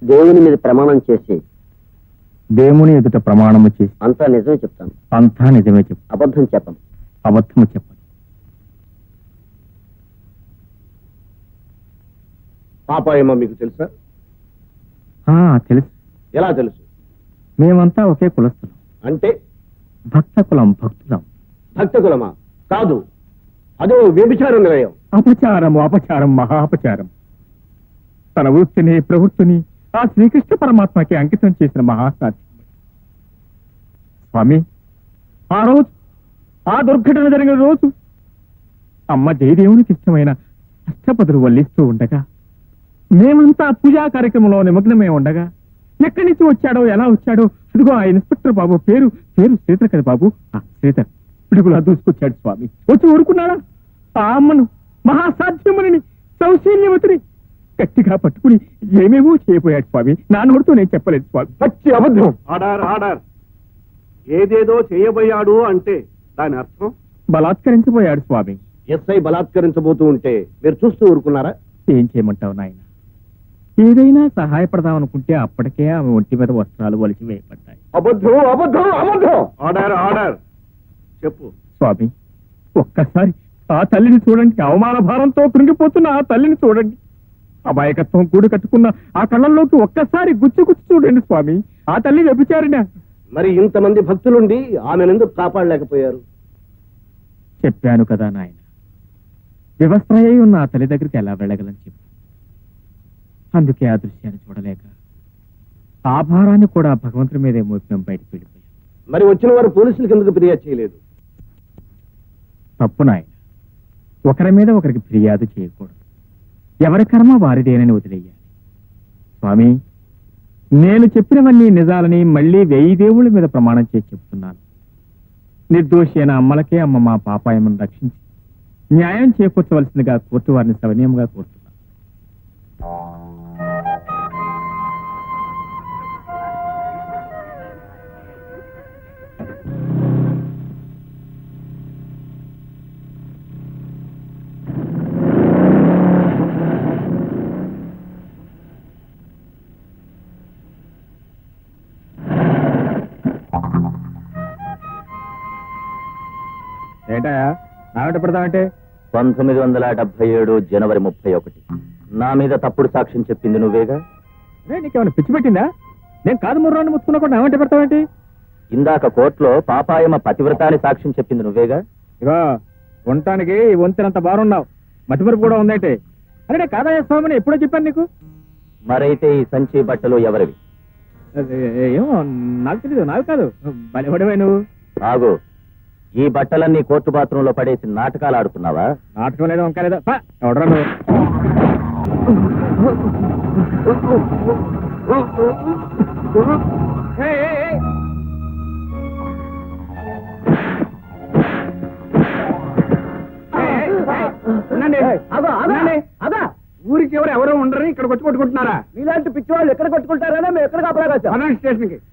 దేవుని మీద ప్రమాణం చేసి దేవుని ఎదుట ప్రమాణము చేసి అంతా నిజమే చెప్తాను. అంతా నిజమే చెప్పు. అబద్ధం చెప్పను. అబద్ధము చెప్పను. పాపాయమో మీకు తెలుసా? తెలుసు. ఎలా తెలుసు? మేమంతా ఒకే కులస్తులం. అంటే భక్త కులం, భక్తులం. భక్త కులమా? కాదు, అదో వ్యభిచార నిలయం. అపచారము, అపచారం, మహా అపచారం. తన వృత్తిని, ప్రవృత్తిని ఆ శ్రీకృష్ణ పరమాత్మకి అంకితం చేసిన మహాసాధ్యం. స్వామి, ఆ రోజు, ఆ దుర్ఘటన జరిగిన రోజు అమ్మ జయదేవునికి ఇష్టమైన అష్టపదులు వల్లిస్తూ ఉండగా, మేమంతా పూజా కార్యక్రమంలో నిమగ్నమై ఉండగా, ఎక్కడి నుంచి వచ్చాడో, ఎలా వచ్చాడో, ఇదిగో ఆ ఇన్స్పెక్టర్ బాబు పేరు శ్రీధర్ కదా బాబు, శ్రీధర్ పిడుగులా దూసుకొచ్చాడు స్వామి. వచ్చి ఊరుకున్నాడా? ఆ అమ్మను, మహాసాధ్యముని, సౌశీల్యవతిని గట్టిగా పట్టుకుని ఏమేమో చేయబోయాడు స్వామి. నా నోటితో నేను చెప్పలేదు స్వామి. పచ్చి అబద్ధం. Order, order. ఏదేదో చేయబోయాడు అంటే దాని అర్థం బలాత్కరించబోయాడు స్వామి. ఎస్ఐ బలాత్కరించబోతూ ఉంటే మీరు చూస్తూ ఊరుకున్నారా? ఏం చేయమంటావు నాయన? ఏదైనా సహాయపడదామనుకుంటే అప్పటికే ఆమె ఒంటి మీద వస్త్రాలు వలిచి వేయబడ్డాయి. అబద్ధం, అబద్ధం, అబద్ధం. Order, order. చెప్పు స్వామి, ఒక్కసారి ఆ తల్లిని చూడండి. అవమాన భారంతో కృంగిపోతున్న ఆ తల్లిని చూడండి. అమాయకత్వం కూడి కట్టుకున్న ఆ కళ్ళల్లోకి ఒక్కసారి గుచ్చి గుచ్చి చూడండి స్వామి. ఆ తల్లి వ్యభిచారిణ. మరి ఇంతమంది భక్తులుండి ఆమెనెందుకు కాపాడలేకపోయారు? చెప్పాను కదా నాయన, వివస్త్రయ్యి ఉన్న ఆ తల్లి దగ్గరికి ఎలా వెళ్ళగలని చెప్పు. అందుకే ఆ దృశ్యాన్ని చూడలేక ఆ భారాన్ని కూడా భగవంతుడి మీదే మోపినం బయటకు వెళ్ళిపోయాను. మరి వచ్చిన వారు పోలీసులకు ఎందుకు ఫిర్యాదు చేయలేదు? తప్పు నాయన, ఒకరి మీద ఒకరికి ఫిర్యాదు చేయకూడదు. ఎవరి కర్మ వారిదేనని వదిలేయాలి. స్వామి, నేను చెప్పినవన్నీ నిజాలని మళ్ళీ 1000 దేవుళ్ళ మీద ప్రమాణం చేసి చెప్తున్నాను. నిర్దోషి అయిన అమ్మలకే అమ్మ మా పాపాయమను రక్షించి న్యాయం చేకూర్చవలసిందిగా కోర్టు వారిని సవినయంగా కోరుతున్నాను. ఏంటయా నాగట పెడతామంటే? 1977 జనవరి 31 నా మీద తప్పుడు సాక్ష్యం చెప్పింది నువ్వేగా? నీకేమైనా పిచ్చి పెట్టిందా? నేను కాదు ముర్రాన్ని ముచ్చుకున్నా కూడా నాగట పెడతావేంటి? ఇందాక కోర్టులో పాపాయమ పతివ్రతాన్ని సాక్ష్యం చెప్పింది నువ్వేగా? ఇగో, ఉండటానికి వంతెనంత బారున్నావు, మతిమరుపు కూడా ఉందంటే. అరే కాదయ్య స్వామిని ఎప్పుడో చెప్పాను నీకు. మరైతే ఈ సంచి బట్టలు ఎవరివి? ఏమో నాకు తెలీదు. నాకు కాదు, బలిపడవే నువ్వు. ఆగు, ఈ బట్టలన్నీ కోర్టు బాత్రూమ్ లో పడేసి నాటకాలు ఆడుతున్నావా? నాటకం లేదు, వంక లేదు. ఎవడరా నువ్వు? ఊరికి ఎవరు ఉండరు, ఇక్కడికి వచ్చి కొట్టుకుంటున్నారా? ఇలాంటి పిచ్చి వాళ్ళు ఎక్కడ కొట్టుకుంటారనే మేము ఎక్కడ కాపలాగా స్టేషన్ కి